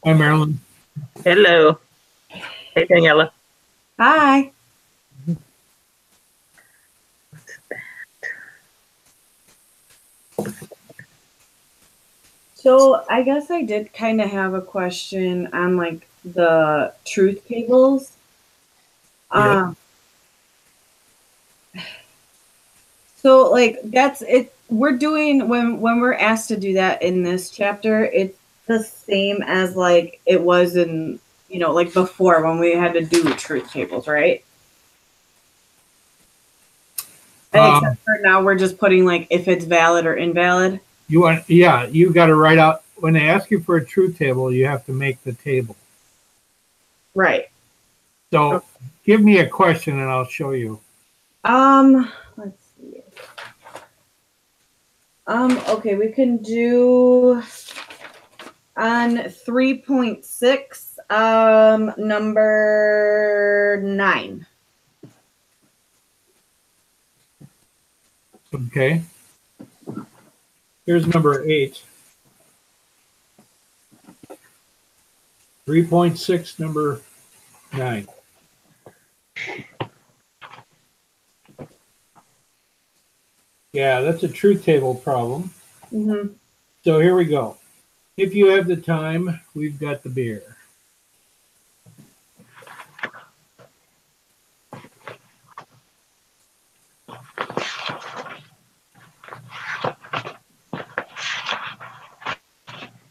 Hi, Marilyn. Hello. Hey, Daniela. Hi. So I guess I did kind of have a question on like the truth tables. Yeah. Um, so like that's it. We're doing when we're asked to do that in this chapter, it's the same as like it was in like before when we had to do truth tables, right? Except for now we're just putting like if it's valid or invalid. You got to write out when they ask you for a truth table, you have to make the table. Right. So give me a question and I'll show you. Let's see. Okay, we can do on 3.6, number 9. Okay. Here's number 8. 3.6, number 9. Yeah, that's a truth table problem. Mm-hmm. So here we go. If you have the time, we've got the beer.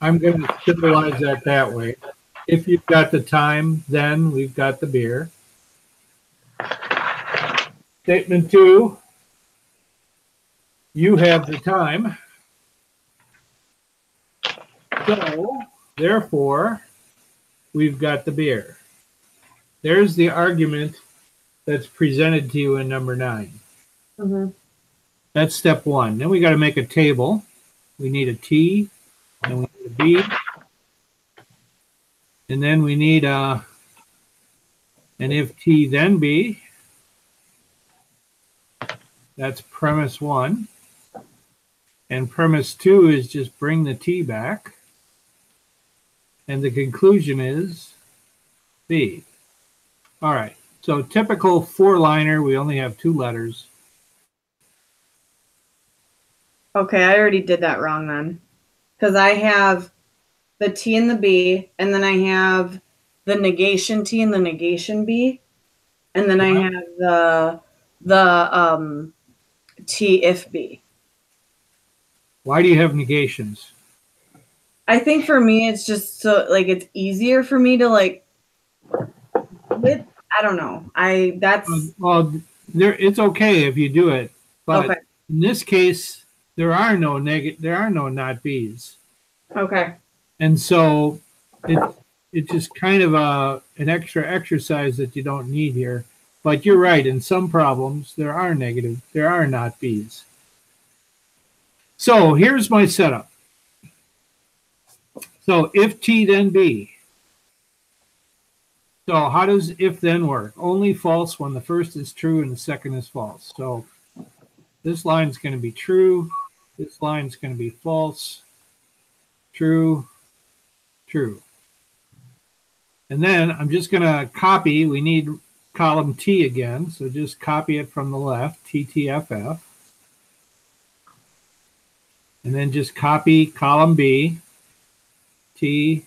I'm going to symbolize that way. If you've got the time, then we've got the beer. Statement 2, you have the time. So, therefore, we've got the beer. There's the argument that's presented to you in number 9. Mm-hmm. That's step 1. Then we got to make a table. We need a T, and we need a B, and then we need an if T then B. That's premise 1. And premise 2 is just bring the T back. And the conclusion is B. All right. So typical 4-liner, we only have 2 letters. Okay, I already did that wrong then. Because I have the T and the B, and then I have the negation T and the negation B, and then I have the T if B. Why do you have negations? I think for me it's just so like it's easier for me to like I don't know. Well, it's okay if you do it, but okay. in this case, there are no not B's. Okay. And so it's just kind of an extra exercise that you don't need here. But you're right, in some problems there are not B's. So here's my setup. So if T then B. So how does if then work? Only false when the first is true and the second is false. So this line is going to be true. This line is going to be false. True. True. And then I'm just going to copy. We need column T again. So just copy it from the left, TTFF. And then just copy column B, T,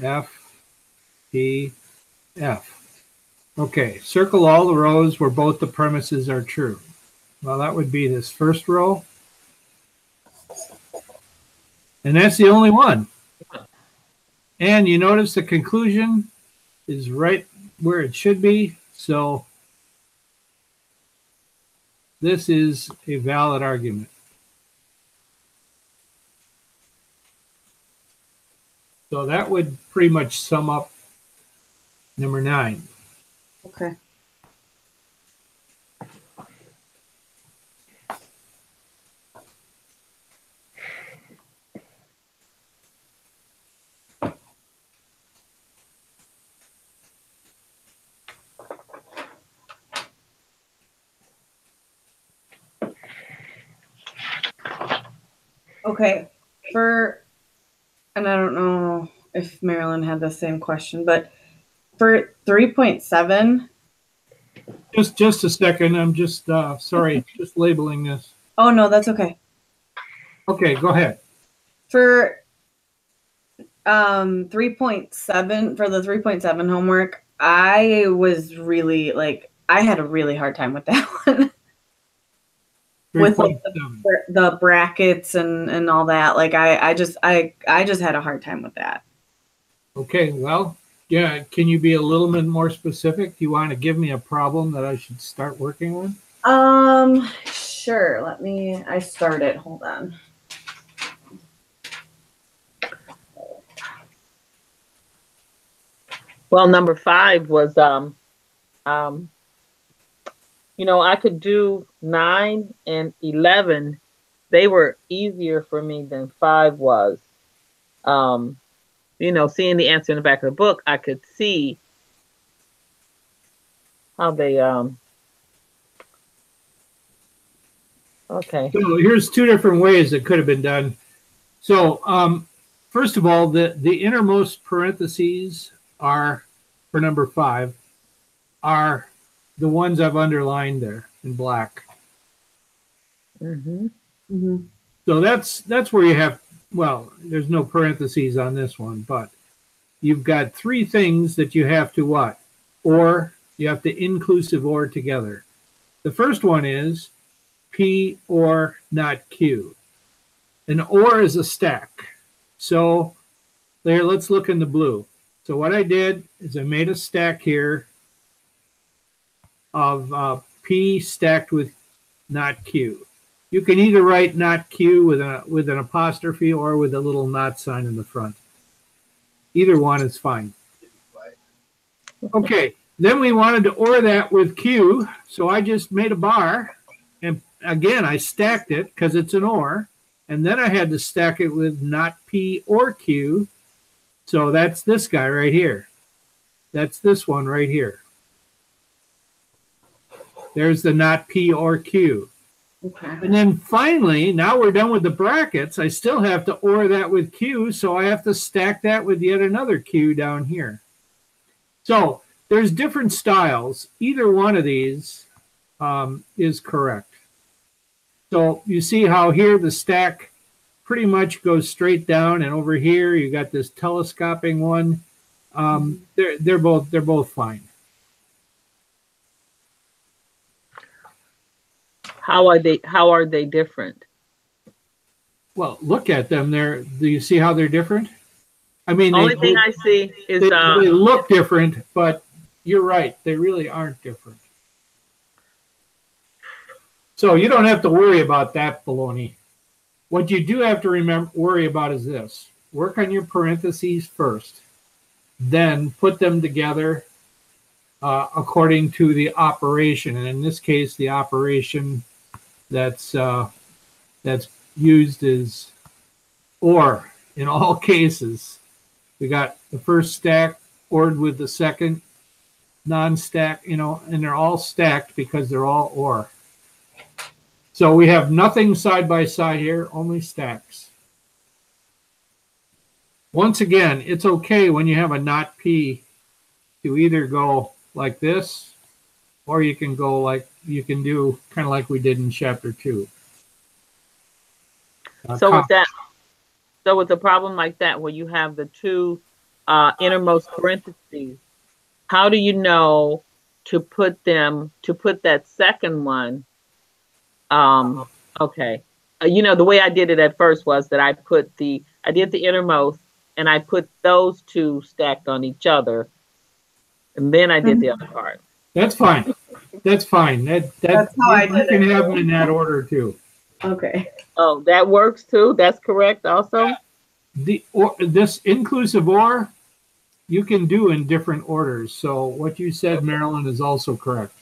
F, T, F. Okay, circle all the rows where both the premises are true. Well, that would be this first row. And that's the only one. And you notice the conclusion is right where it should be. So this is a valid argument. So that would pretty much sum up number 9. Okay. Okay. And I don't know if Marilyn had the same question, but for 3.7, Just a second. I'm just sorry, just labeling this. oh no, that's okay. Okay, go ahead. For 3.7, for the 3.7 homework, I was really like, I had a really hard time with that one. With like 3.7. the brackets and all that. Like I just had a hard time with that. Okay, well, yeah, can you be a little bit more specific? Do you want to give me a problem that I should start working on? Sure. I started. Hold on. Well, number 5 was you know, I could do 9 and 11. They were easier for me than 5 was. You know, seeing the answer in the back of the book, I could see how they okay. So here's two different ways it could have been done. So first of all, the innermost parentheses are, for number 5, are the ones I've underlined there in black. Mm-hmm. Mm-hmm. So that's where you have, well, there's no parentheses on this one, but you've got 3 things that you have to what? Or, you have to inclusive or together. The first one is P or not Q. An or is a stack. So there, let's look in the blue. So what I did is I made a stack here of P stacked with not Q. You can either write not Q with an apostrophe or with a little not sign in the front. Either one is fine. Okay, then we wanted to OR that with Q, so I just made a bar, and again, I stacked it because it's an OR, and then I had to stack it with not P or Q, so that's this guy right here. That's this one right here. There's the not P or Q. Okay. And then finally, now we're done with the brackets. I still have to OR that with Q, so I have to stack that with yet another Q down here. So there's different styles. Either one of these is correct. So you see how here the stack pretty much goes straight down, and over here you got this telescoping one. They're both fine. How are they different? Well, look at them. Do you see how they're different? I mean, Only thing I see is they look different, but you're right. They really aren't different. So you don't have to worry about that baloney. What you do have to worry about is this. Work on your parentheses first. Then put them together according to the operation. And in this case, the operation that's used is OR in all cases. We got the first stack ORed with the second non-stack, and they're all stacked because they're all OR. So we have nothing side by side here, only stacks. Once again, it's okay when you have a not P to either go like this, or you can go like, you can do kind of like we did in chapter 2. So with a problem like that, where you have the 2 innermost parentheses, how do you know to put that second one? Okay. The way I did it at first was that I did the innermost, and I put those 2 stacked on each other, and then I did the other part. That's fine. That's fine. That's how I did it. You can have them in that order too. Okay. Oh, that works too. That's correct. Also, this inclusive OR you can do in different orders. So what you said, Marilyn, is also correct.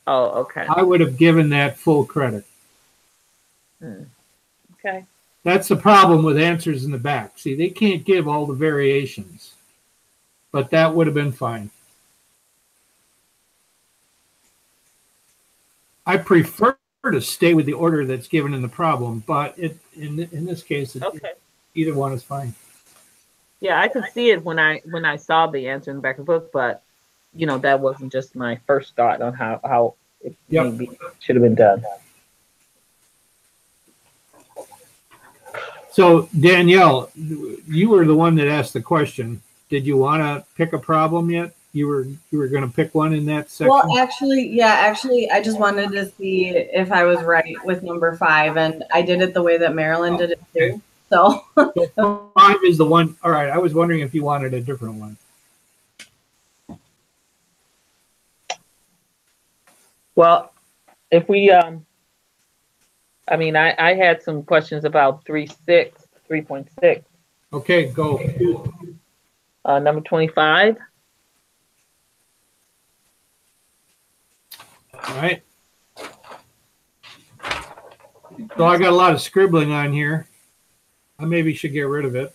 Oh, okay. I would have given that full credit. Okay. That's the problem with answers in the back. See, they can't give all the variations, but that would have been fine. I prefer to stay with the order that's given in the problem, but in this case, either one is fine. Yeah, I could see it when I saw the answer in the back of the book, but that wasn't just my first thought on how it Yep. maybe should have been done. So Danielle, you were the one that asked the question. Did you want to pick a problem yet? You were going to pick one in that section? Well, actually, I just wanted to see if I was right with number 5, and I did it the way that Marilyn did it too. So So 5 is the one. All right. I was wondering if you wanted a different one. Well, if we, I mean, I had some questions about 3.6. Okay, go. Number 25. All right. So I got a lot of scribbling on here. I maybe should get rid of it.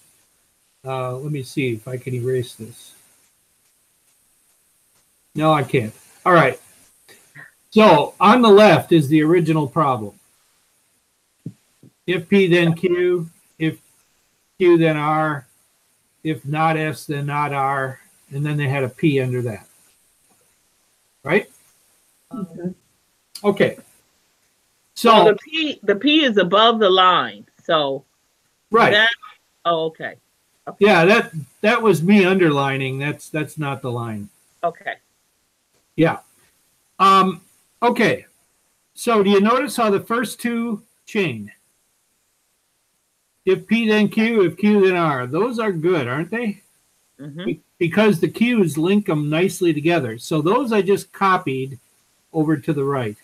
Let me see if I can erase this. No, I can't. All right. So on the left is the original problem. If P, then Q. If Q, then R. If not S, then not R. And then they had a P under that. Right? Okay. So well, the P is above the line. So right. Okay. Yeah, that was me underlining. That's not the line. Okay. Yeah. Okay. So do you notice how the first two chain? If P then Q, if Q then R. Those are good, aren't they? Mm-hmm. Because the Q's link them nicely together. So those I just copied over to the right.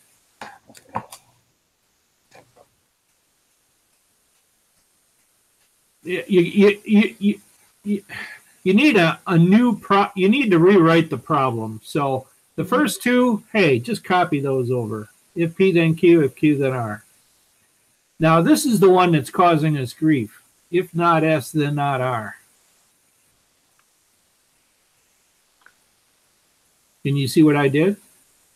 You need a new you need to rewrite the problem. So the first two, hey, just copy those over. If P then Q, if Q then R. Now this is the one that's causing us grief. If not S, then not R. Can you see what I did?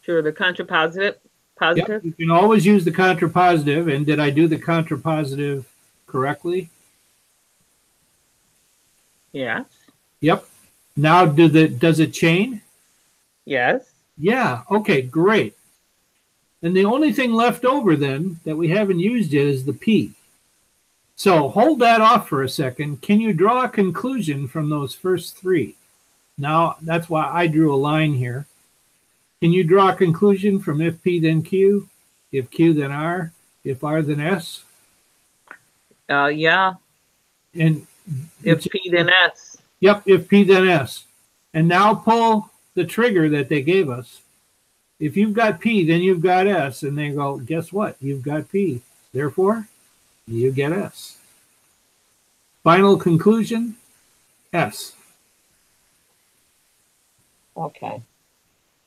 Sure, the contrapositive. Yep, you can always use the contrapositive. And did I do the contrapositive correctly? Yes. Yep. Now does it chain? Yes. Yeah. Okay, great. And the only thing left over then that we haven't used yet is the P. So hold that off for a second. Can you draw a conclusion from those first three? Now, that's why I drew a line here. Can you draw a conclusion from if P then Q, if Q then R, if R then S? Yeah. And if P then S. Yep, if P then S. And now pull the trigger that they gave us. If you've got P, then you've got S. And they go, guess what? You've got P. Therefore, you get S. Final conclusion, S. Okay.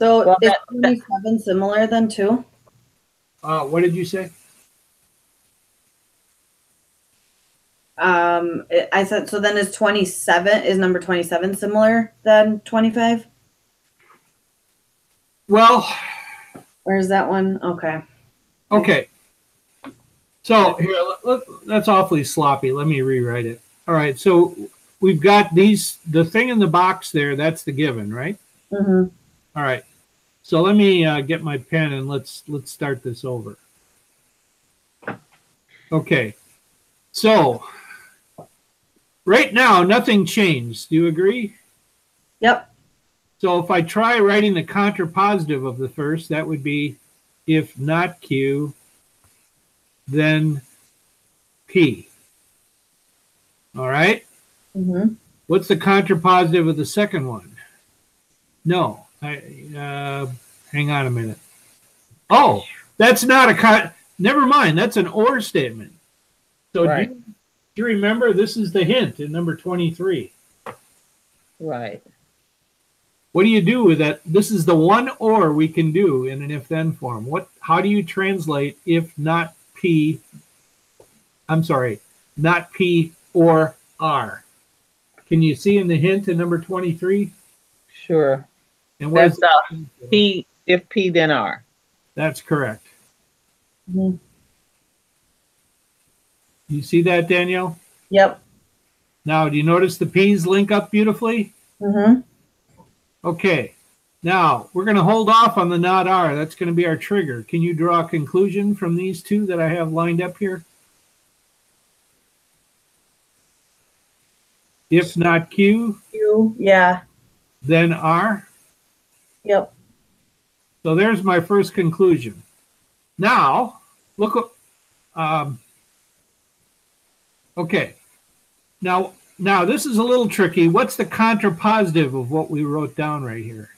So Well, is 27 similar then too? What did you say? I said, so then is number 27 similar than 25? Well, or is that one? Okay. Okay. So here, that's awfully sloppy. Let me rewrite it. All right. So we've got the thing in the box there. That's the given, right? Mm-hmm. All right. So let me get my pen and let's start this over. Okay. So right now, nothing changed. Do you agree? Yep. So if I try writing the contrapositive of the first, that would be if not Q, then P. All right? Mm-hmm. What's the contrapositive of the second one? No. Hang on a minute. Oh, that's not a never mind. That's an or statement. So right. do you remember this is the hint in number 23? Right. What do you do with that? This is the one or we can do in an if-then form. How do you translate if not P? I'm sorry, not P or R. Can you see in the hint in number 23? Sure. And what's P? If P then R. That's correct. Mm-hmm. You see that, Danielle? Yep. Now, do you notice the P's link up beautifully? Mm-hmm. Okay. Now, we're going to hold off on the not R. That's going to be our trigger. Can you draw a conclusion from these two that I have lined up here? If not Q, Q, yeah. then R. Yep. So there's my first conclusion. Now, look, okay. Now this is a little tricky. What's the contrapositive of what we wrote down right here?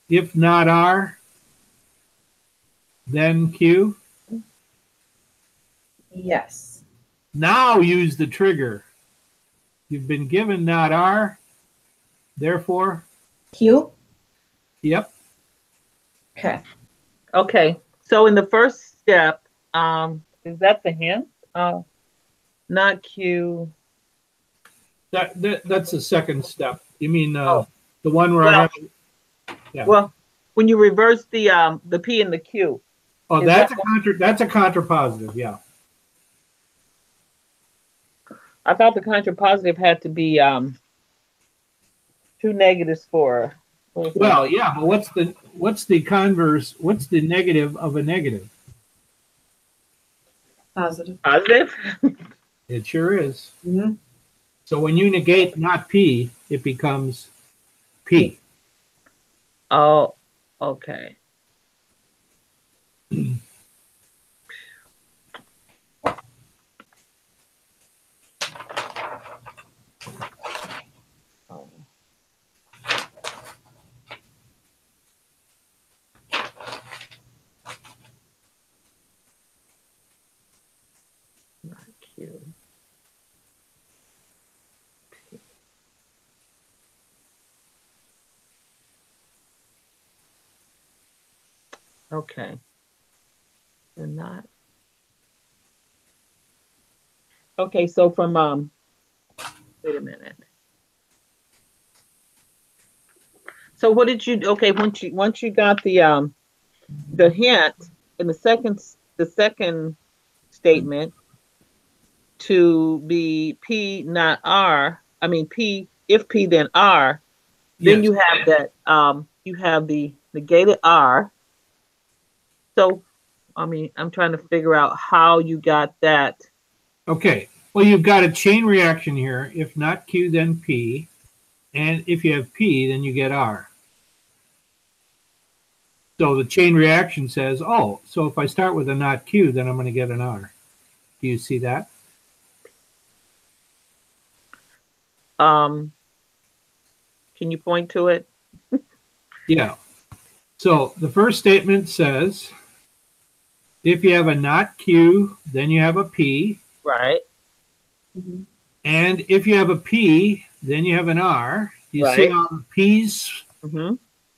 If not R, then Q. Yes. Now use the trigger. You've been given not R, therefore. Q? Yep. Okay. Okay. So in the first step, is that the hint? Not Q. That's the second step. You mean Oh. the one where I have? Yeah. Well, when you reverse the P and the Q. Oh, that's a contrapositive. Yeah. I thought the contrapositive had to be two negatives for. Well, yeah, but what's the converse? What's the negative of a negative? Positive. Positive? It sure is. Mm-hmm. So when you negate not P, it becomes P. Oh, okay. Oh. Not Q. Okay. They're not. Okay, so from wait a minute. So what did you okay, once you got the hint in the second statement to be P not R, I mean P, if P then R, then Yes. you have that you have the negated R. So I mean, I'm trying to figure out how you got that. Okay. Well, you've got a chain reaction here. If not Q, then P. And if you have P, then you get R. So the chain reaction says, oh, so if I start with a not Q, then I'm going to get an R. Do you see that? Can you point to it? Yeah. So the first statement says, if you have a not Q, then you have a P. Right. Mm-hmm. And if you have a P, then you have an R. You see Right. how the P's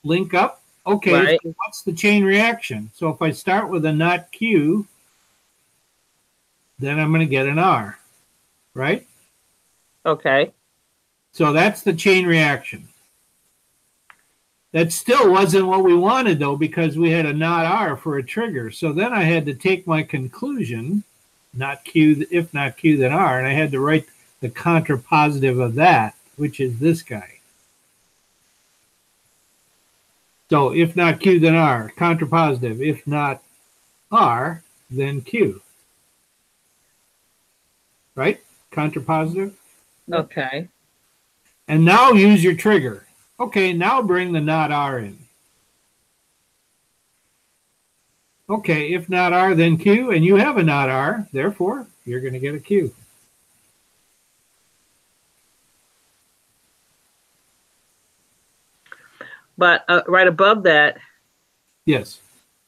link up? Okay, Right. so what's the chain reaction? So if I start with a not Q, then I'm going to get an R, right? Okay. So that's the chain reaction. That still wasn't what we wanted, though, because we had a not R for a trigger. So then I had to take my conclusion, not Q, if not Q, then R, and I had to write the contrapositive of that, which is this guy. So if not Q, then R, contrapositive. If not R, then Q. Right? Contrapositive. Okay. And now use your trigger. Okay, now bring the not R in. Okay, if not R, then Q, and you have a not R, therefore, you're going to get a Q. But right above that, Yes.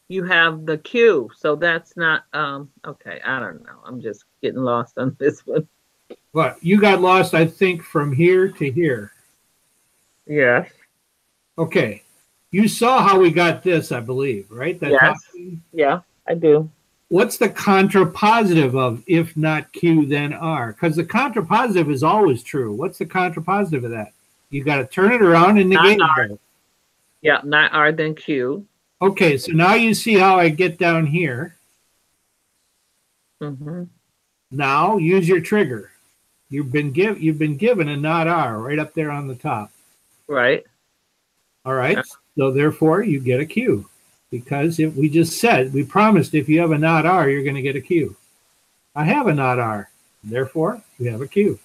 you have the Q. So that's not, okay, I don't know. I'm just getting lost on this one. What? You got lost, I think, from here to here. Yes. Okay. You saw how we got this, I believe, right? That Yes. top- Yeah, I do. What's the contrapositive of if not Q, then R? Because the contrapositive is always true. What's the contrapositive of that? You got to turn it around and negate it. Yeah, not R, then Q. Okay, so now you see how I get down here. Mm-hmm. Now use your trigger. You've been given a not R right up there on the top. Right. All right. So therefore you get a Q, because if we just said, we promised if you have a not R, you're going to get a Q. I have a not R. Therefore, we have a Q.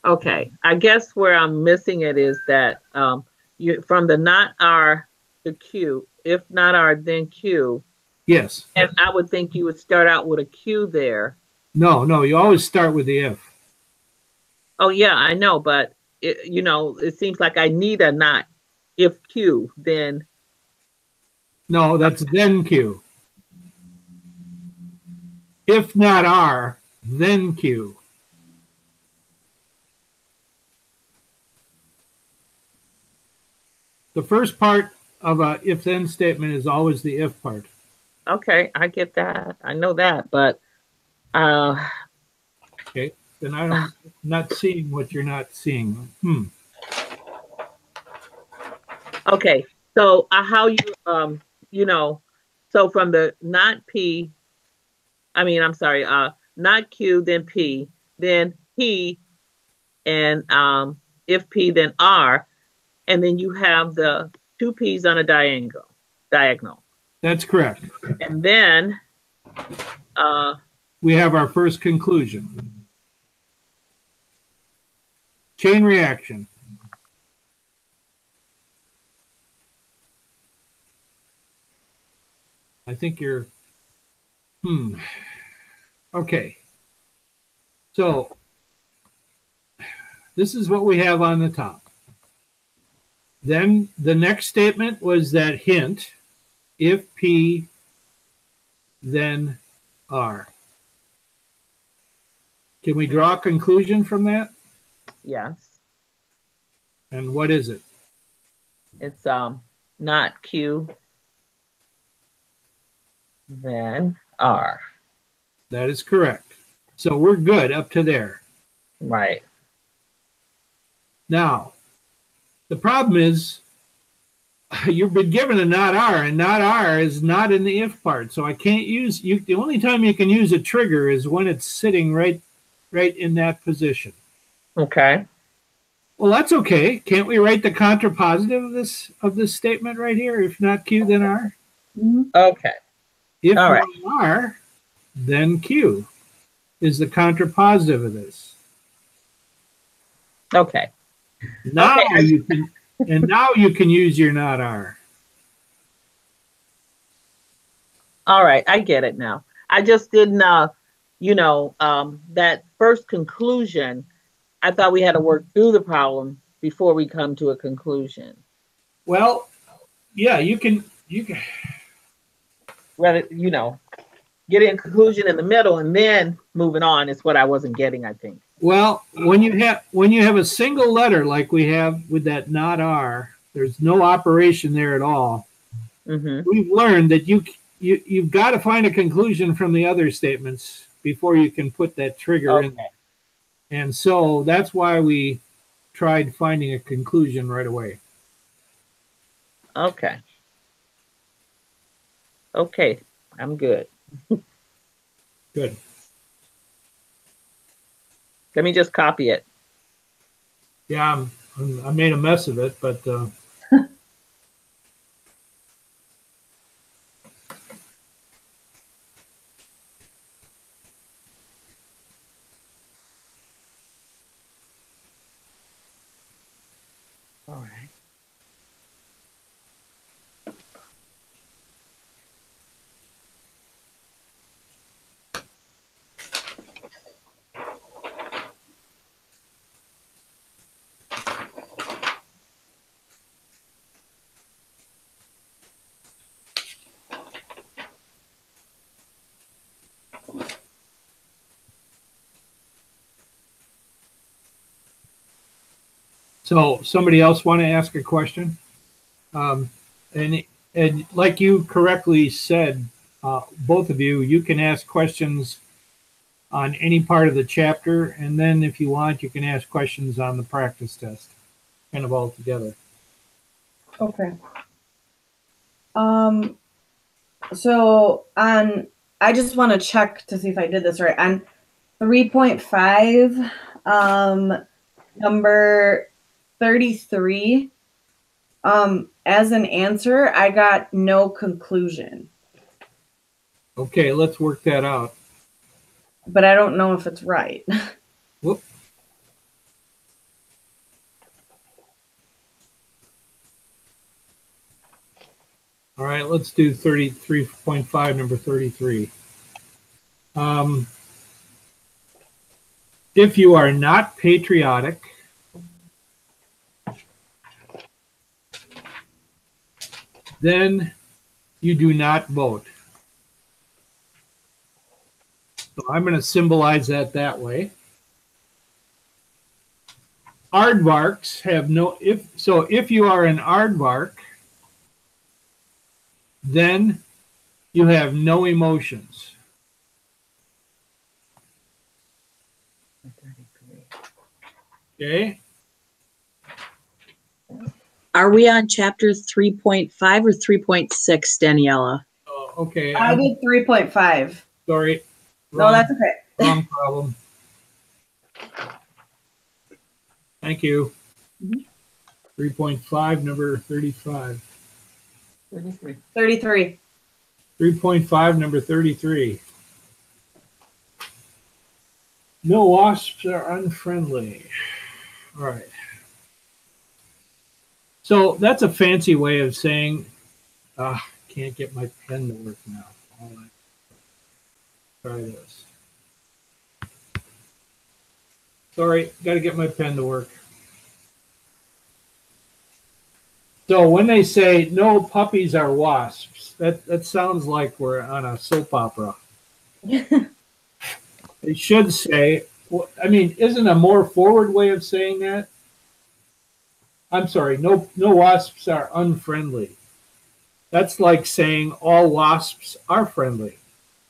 Okay. I guess where I'm missing it is that you from the not R to Q, if not R, then Q. Yes. And I would think you would start out with a Q there. No, you always start with the if. Oh, yeah, I know, but it seems like I need a not. If Q, then. No, that's then Q. If not R, then Q. The first part of a if-then statement is always the if part. Okay, I get that. I know that, but okay, then I'm not seeing what you're not seeing. Okay, so how you so from the not P, I'm sorry, not Q, then P, then P, and if P, then R, and then you have the two P's on a diagonal. That's correct. And then we have our first conclusion. Chain reaction. I think you're, okay. So this is what we have on the top. Then the next statement was that hint, if P, then R. Can we draw a conclusion from that? Yes. And what is it? It's not Q, then R. That is correct. So we're good up to there. Right. Now, the problem is you've been given a not R, and not R is not in the if part. So I can't use you. The only time you can use a trigger is when it's sitting right in that position. Okay. Well, that's okay. Can't we write the contrapositive of this statement right here? If not Q, then R. Okay. If all right. not R, then Q is the contrapositive of this. Okay. Now okay. you can, and now you can use your not R. All right, I get it now. I just didn't, that first conclusion, I thought we had to work through the problem before we come to a conclusion. Well, yeah, you can rather, get a conclusion in the middle and then moving on is what I wasn't getting, I think. Well, when you have a single letter like we have with that not R, there's no operation there at all. We've learned that you've got to find a conclusion from the other statements before you can put that trigger in. And so that's why we tried finding a conclusion right away. Okay. Okay, I'm good. Good. Let me just copy it. Yeah, I made a mess of it, but all right. so somebody else want to ask a question? And like you correctly said, both of you can ask questions on any part of the chapter, and then if you want, you can ask questions on the practice test, kind of all together. Okay. So I just want to check to see if I did this right. On 3.5, number 33, as an answer, I got no conclusion, Okay, let's work that out. but I don't know if it's right. Whoop. All right, let's do 33.5, number 33. If you are not patriotic, then you do not vote. So I'm going to symbolize that way. Aardvarks have no, if you are an aardvark, then you have no emotions. Okay. Are we on chapter 3.5 or 3.6, Daniela? Oh, okay. I did 3.5. Sorry. No, that's okay. Wrong problem. Thank you. 3.5, number 35. 33. 3.5, number 33. No wasps are unfriendly. All right. So that's a fancy way of saying, can't get my pen to work now. All right. Try this. Sorry, got to get my pen to work. So when they say no puppies are wasps, that sounds like we're on a soap opera. They should say, well, I mean, isn't a more forward way of saying that? I'm sorry, no wasps are unfriendly. That's like saying all wasps are friendly.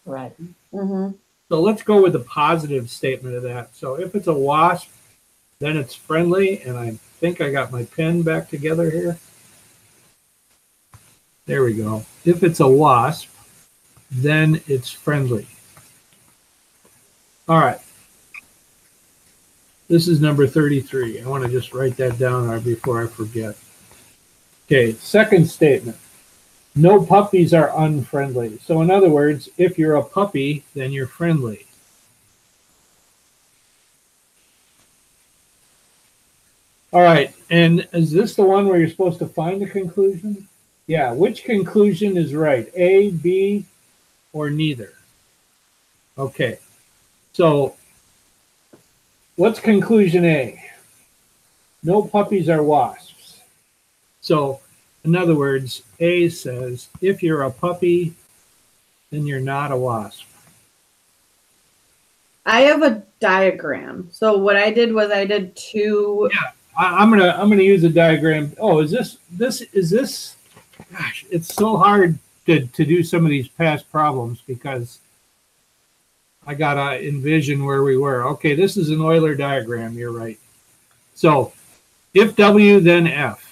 Right. Mm-hmm. So let's go with the positive statement of that. So if it's a wasp, then it's friendly, and I think I got my pen back together here. There we go. If it's a wasp, then it's friendly. All right. This is number 33. I want to just write that down before I forget. Okay, second statement. No puppies are unfriendly. So in other words, if you're a puppy, then you're friendly. All right, and is this the one where you're supposed to find the conclusion? Yeah, which conclusion is right? A, B, or neither? Okay, so what's conclusion A? No puppies are wasps. So in other words, A says, if you're a puppy, then you're not a wasp. I have a diagram. So what I did was I did two. Yeah, I'm gonna use a diagram. Oh, is this? Gosh, it's so hard to do some of these past problems because I gotta envision where we were. Okay, this is an Euler diagram. You're right. So if W, then F.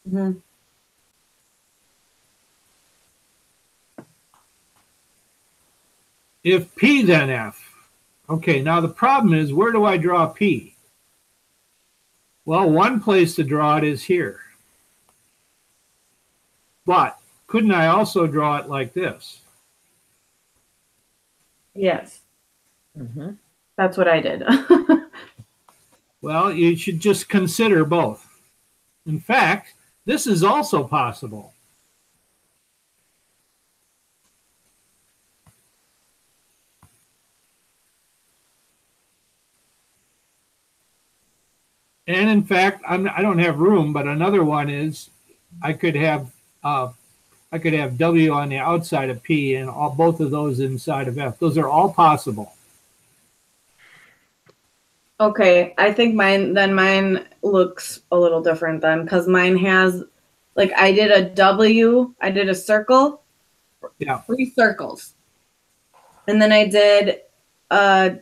Mm-hmm. If P, then F. Okay, now the problem is, where do I draw P? Well, one place to draw it is here. But couldn't I also draw it like this? Yes. Mm-hmm. That's what I did. Well, you should just consider both. In fact, this is also possible. And in fact, I don't have room, but another one is I could have W on the outside of P and both of those inside of F. Those are all possible. Okay, I think mine looks a little different then, because mine has, like, I did a W, I did a circle, yeah, 3 circles, and then I did a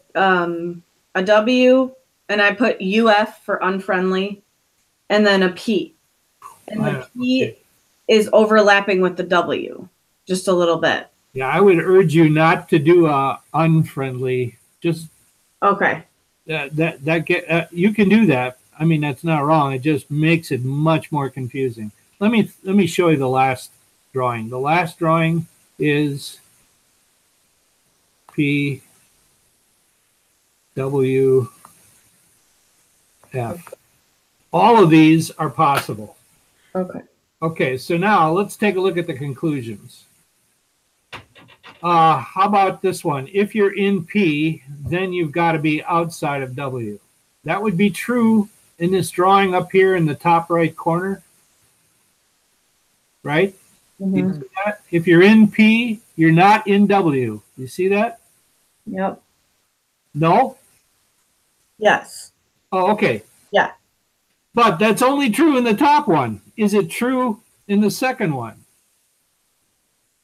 W, and I put UF for unfriendly, and then a P, and the P, okay. is overlapping with the W just a little bit. Yeah, I would urge you not to do a unfriendly. Just Okay. you can do that. I mean, that's not wrong. It just makes it much more confusing. Let me show you the last drawing. The last drawing is P W F. All of these are possible. Okay. Okay, so now let's take a look at the conclusions. How about this one? If you're in P, then you've got to be outside of W. That would be true in this drawing up here in the top right corner, right? Mm-hmm. You see that? If you're in P, you're not in W. You see that? Yep. No? Yes. Oh, okay. Yeah. But that's only true in the top one. Is it true in the second one?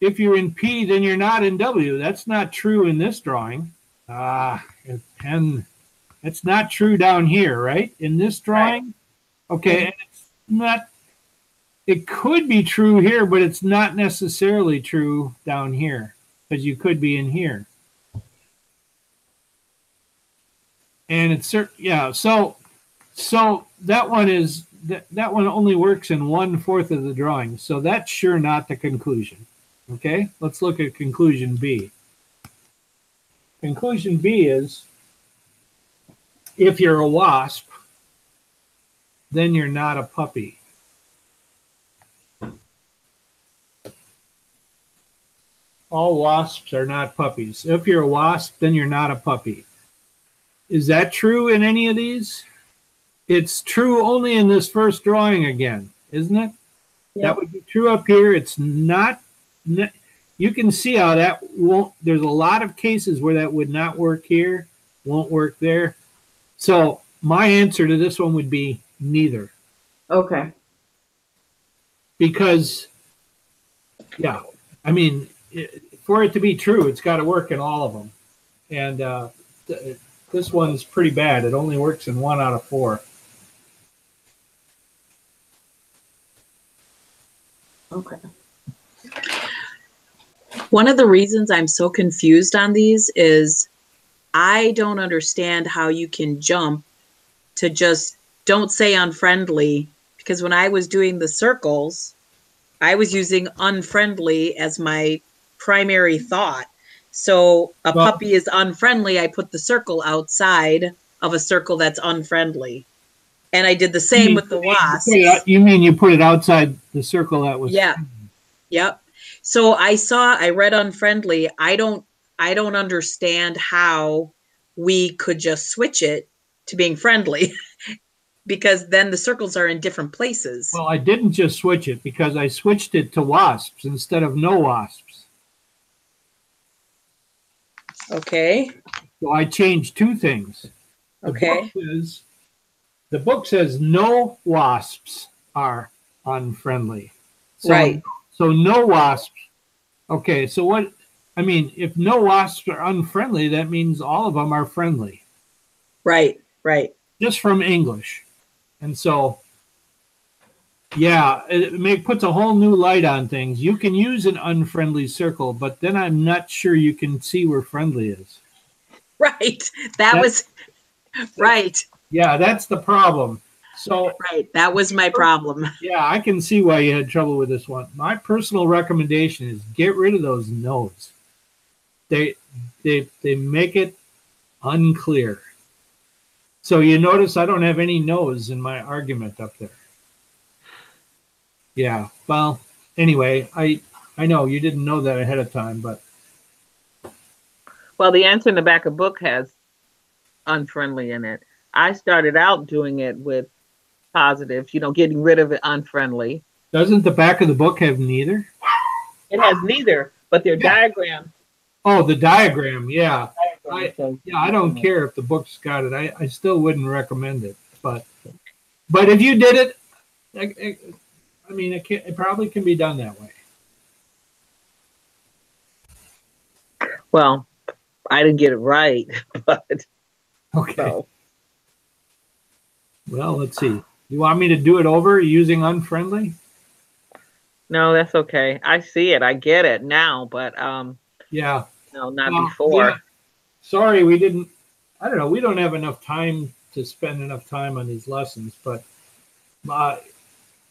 If you're in P, then you're not in W. That's not true in this drawing. And it's not true down here, right? In this drawing? Right. Okay, and it's not, it could be true here, but it's not necessarily true down here, because you could be in here. And it's yeah, so that one is that one only works in 1/4 of the drawing. So that's sure not the conclusion. Okay, let's look at conclusion B. Conclusion B is, if you're a wasp, then you're not a puppy. All wasps are not puppies. If you're a wasp, then you're not a puppy. Is that true in any of these? It's true only in this first drawing again, isn't it? Yep. That would be true up here. It's not. You can see how that won't. There's a lot of cases where that would not work here, won't work there. So my answer to this one would be neither. Okay. Because, yeah, I mean, for it to be true, it's got to work in all of them. And this one is pretty bad. It only works in 1 out of 4. Okay. One of the reasons I'm so confused on these is I don't understand how you can jump to just don't say unfriendly, because when I was doing the circles, I was using unfriendly as my primary thought. So a puppy is unfriendly. I put the circle outside of a circle that's unfriendly. And I did the same with the wasps. You mean you put it outside the circle that was? Yeah. Yep. So I read unfriendly. I don't understand how we could just switch it to being friendly because then the circles are in different places. Well, I didn't just switch it because I switched it to wasps instead of no wasps. Okay. So I changed 2 things. Okay. The book says no wasps are unfriendly. So, right. So no wasps. Okay, so what, I mean, if no wasps are unfriendly, that means all of them are friendly. Right, right. Just from English. And so, yeah, it puts a whole new light on things. You can use an unfriendly circle, but then I'm not sure you can see where friendly is. Right. That was, right. Yeah, that's the problem. So right, that was my problem. Yeah, I can see why you had trouble with this one. My personal recommendation is get rid of those no's. They make it unclear. So you notice I don't have any no's in my argument up there. Yeah, well, anyway, I know you didn't know that ahead of time, but. Well, the answer in the back of the book has unfriendly in it. I started out doing it with positive, getting rid of it unfriendly. Doesn't the back of the book have neither? It has neither, but they're diagrams. Oh, the diagram, yeah. I don't care if the book's got it. I still wouldn't recommend it. But if you did it, I mean, it probably can be done that way. Well, I didn't get it right, but okay. So. Well, let's see. You want me to do it over using unfriendly? No, that's okay. I see it. I get it now, but Yeah. no, not Well, before. yeah. Sorry, we didn't. I don't know. We don't have enough time to spend enough time on these lessons, but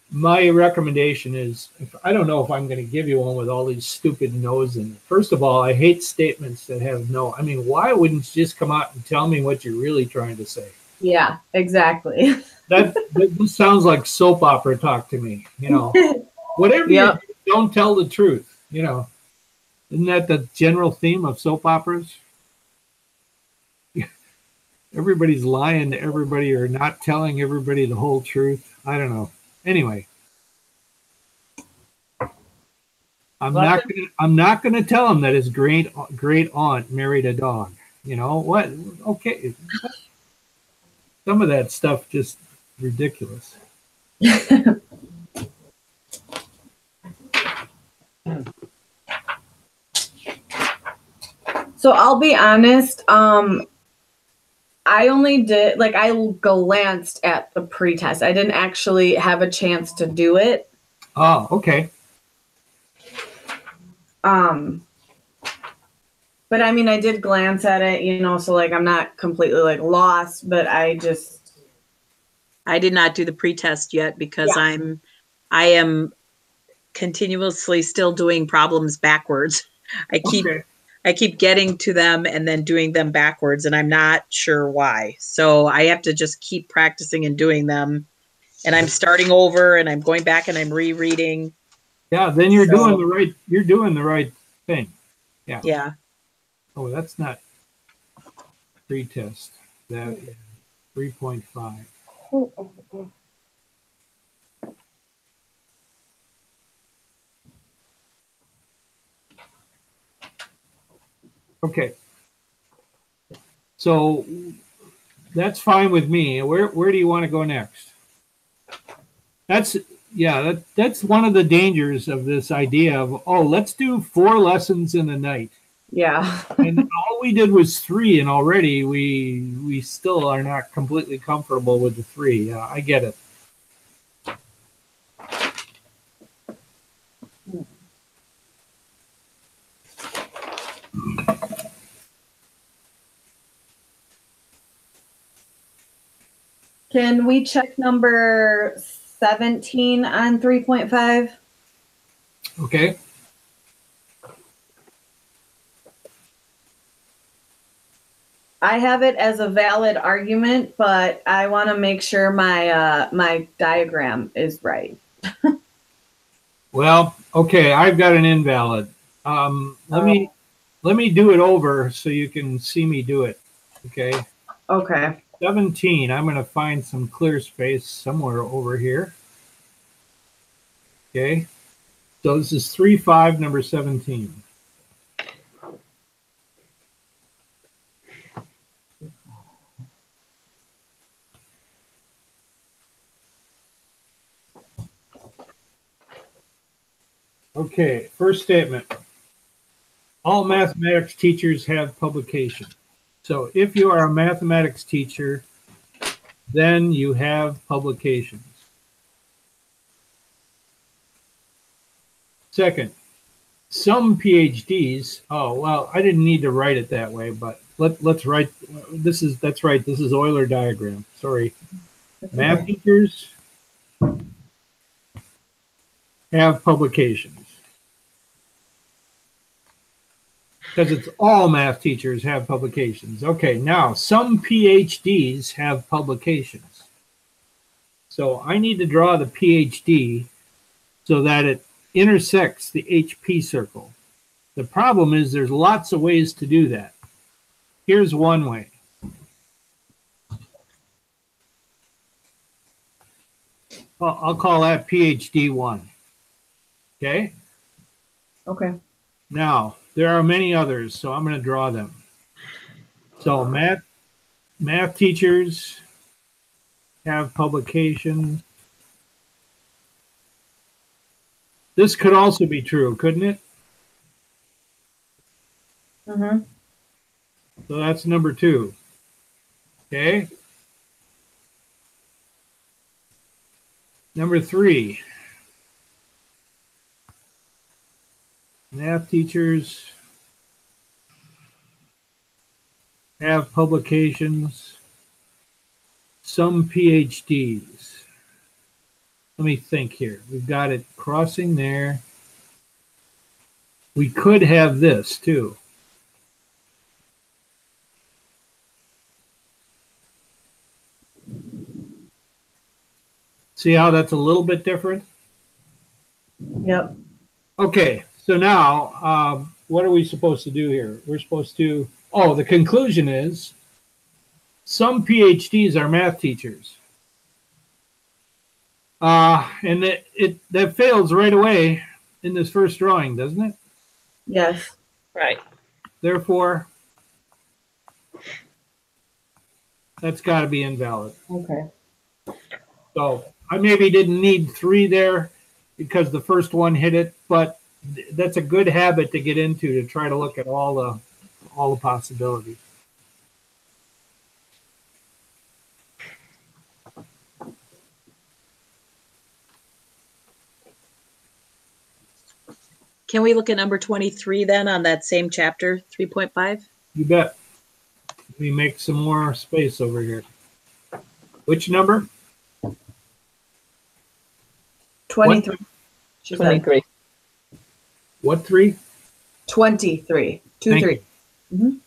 my recommendation is, I don't know if I'm going to give you one with all these stupid no's in it. First of all, I hate statements that have no. I mean, why wouldn't you just come out and tell me what you're really trying to say? Yeah, exactly. That this sounds like soap opera talk to me. You know, whatever Yep. you do, don't tell the truth. You know, isn't that the general theme of soap operas? Everybody's lying to everybody or not telling everybody the whole truth. I don't know. Anyway, I'm not gonna tell him that his great aunt married a dog. You know what? Okay, some of that stuff just ridiculous. So I'll be honest, I only did, like, I glanced at the pretest. I didn't actually have a chance to do it. Oh, okay. But I mean, I did glance at it, you know, so like I'm not completely like lost, but I did not do the pretest yet because Yeah. I am continuously still doing problems backwards. I keep getting to them and then doing them backwards, and I'm not sure why. So I have to just keep practicing and doing them. And I'm starting over and I'm going back and I'm rereading. Yeah, then you're doing the right thing. Yeah. Yeah. Oh, that's not pretest. That is 3.5. Okay. So that's fine with me. Where do you want to go next? That's one of the dangers of this idea of, oh, let's do 4 lessons in a night. Yeah. And all we did was 3, and already we still are not completely comfortable with the 3. Yeah, I get it. Can we check number 17 on 3.5? Okay. I have it as a valid argument, but I want to make sure my my diagram is right. Well, okay, I've got an invalid. Let me do it over so you can see me do it. Okay. Okay. 17. I'm going to find some clear space somewhere over here. Okay. So this is 3.5, number 17. Okay, first statement. All mathematics teachers have publication. So if you are a mathematics teacher, then you have publications. Second, some PhDs, oh, well, I didn't need to write it that way, but let's write, that's right, this is Euler diagram, sorry. Math teachers have publications. Because it's all math teachers have publications. Okay, now some PhDs have publications. So I need to draw the PhD so that it intersects the HP circle. The problem is there's lots of ways to do that. Here's one way. Well, I'll call that PhD 1. Okay? Okay. Now, there are many others, so I'm going to draw them. So math teachers have publications. This could also be true, couldn't it? Mm-hmm. So that's number 2. Okay. Number 3. Math teachers have publications, some PhDs. Let me think here. We've got it crossing there. We could have this too. See how that's a little bit different? Yep. Okay, so now what are we supposed to do here? We're supposed to, oh, the conclusion is some PhDs are math teachers. And that fails right away in this first drawing, doesn't it? Yes. Right. Therefore, that's got to be invalid. Okay. So I maybe didn't need 3 there because the first one hit it, but that's a good habit to get into, to try to look at all the possibilities. Can we look at number 23 then on that same chapter, 3.5? You bet. Let me make some more space over here. Which number? 23. She said 23. What 3? 23. 2, Thank 3. Mhm.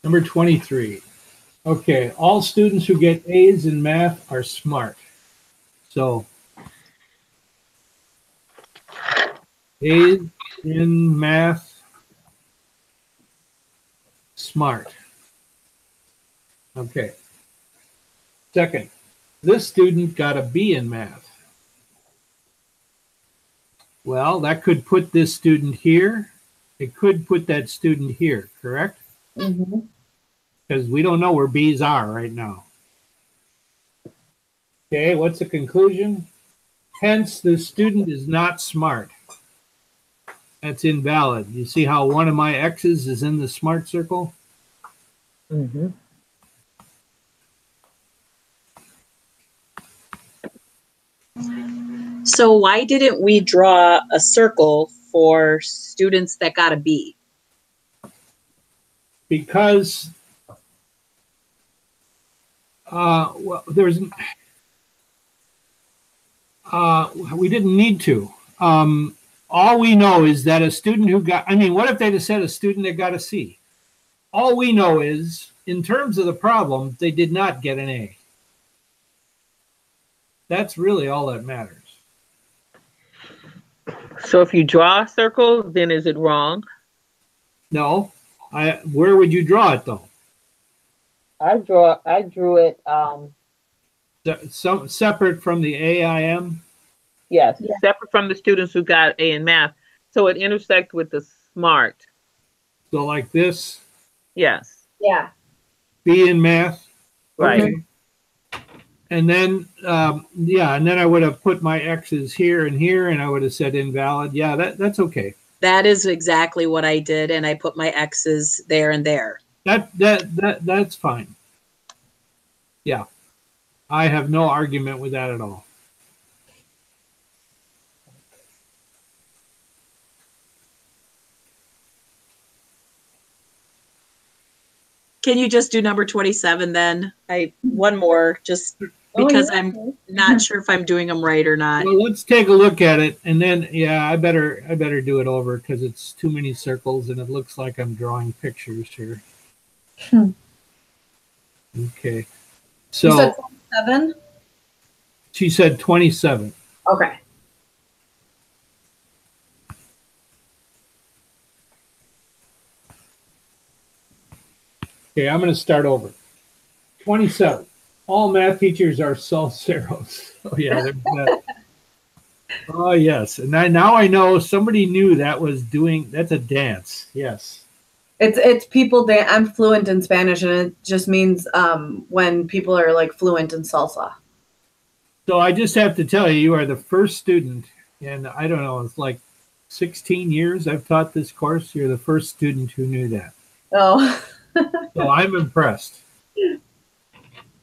Number 23. Okay, all students who get A's in math are smart. So, A's in math, smart. Okay. Second, this student got a B in math. Well, that could put this student here. It could put that student here, correct? Mm-hmm. Because we don't know where B's are right now. Okay, what's the conclusion? Hence, the student is not smart. That's invalid. You see how one of my X's is in the smart circle? Mm-hmm. So why didn't we draw a circle for students that got a B? Because well, there's we didn't need to. All we know is that a student who got, I mean, what if they just said a student that got a C? All we know is, in terms of the problem, they did not get an A. That's really all that matters. So if you draw a circle, then is it wrong? No, where would you draw it though? I drew it, Some separate from the AIM. yes, Yeah. separate from the students who got A in math. So it intersects with the smart. So like this, Yes, Yeah. B in math. right. Okay. And then, yeah, and then I would have put my X's here and here, and I would have said invalid. Yeah, that's okay. That is exactly what I did, and I put my X's there and there. That's fine. Yeah, I have no argument with that at all. Can you just do number 27 then? One more, just because I'm not sure if I'm doing them right or not. Well, let's take a look at it, and then, yeah, I better do it over because it's too many circles, and it looks like I'm drawing pictures here. Okay, You so said 27? she said 27. Okay. Okay, I'm going to start over. 27. All math teachers are Salseros. Oh, yeah. There's that. Oh, yes. And now I know somebody knew that was that's a dance. Yes. It's people I'm fluent in Spanish, and it just means when people are like fluent in salsa. So I just have to tell you, you are the first student, and I don't know, it's like 16 years I've taught this course. You're the first student who knew that. Oh. So I'm impressed.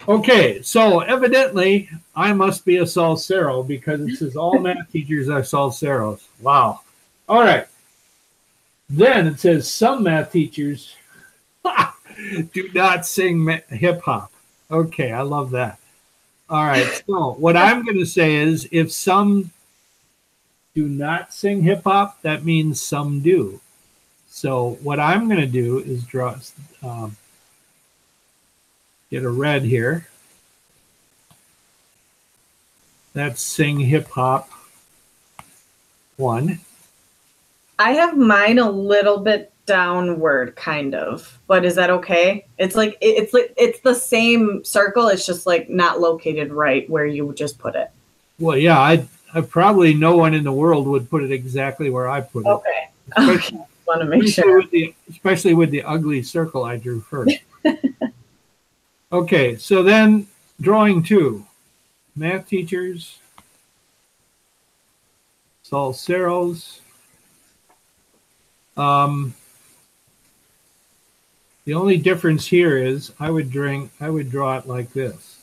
Okay, so evidently I must be a Salsero because it says all math teachers are Salseros. Wow. All right. Then it says some math teachers do not sing hip hop. Okay, I love that. All right. So what I'm going to say is if some do not sing hip hop, that means some do. So what I'm going to do is draw, get a red here. That's sing hip hop 1. I have mine a little bit downward, kind of. But is that okay? It's like it's the same circle. It's just like not located right where you just put it. Well, yeah, I probably no one in the world would put it exactly where I put it. Okay. Okay. Want to make Especially sure. especially with the ugly circle I drew first. Okay, so then drawing 2. Math teachers, Salseros. The only difference here is I would draw it like this.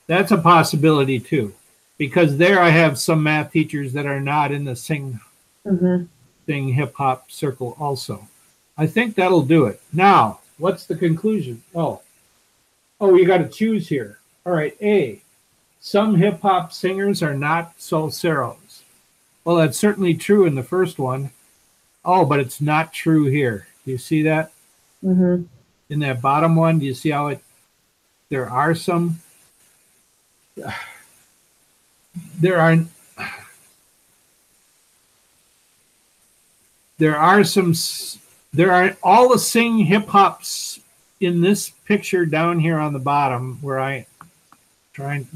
That's a possibility too, because there I have some math teachers that are not in the sing hip hop circle also. I think that'll do it. Now, what's the conclusion? Oh, you got to choose here. All right, A. Some hip hop singers are not Salseros. Well, that's certainly true in the first one. Oh, but it's not true here. Do you see that? In that bottom one, do you see how there are some, all the sing hip hops in this picture down here on the bottom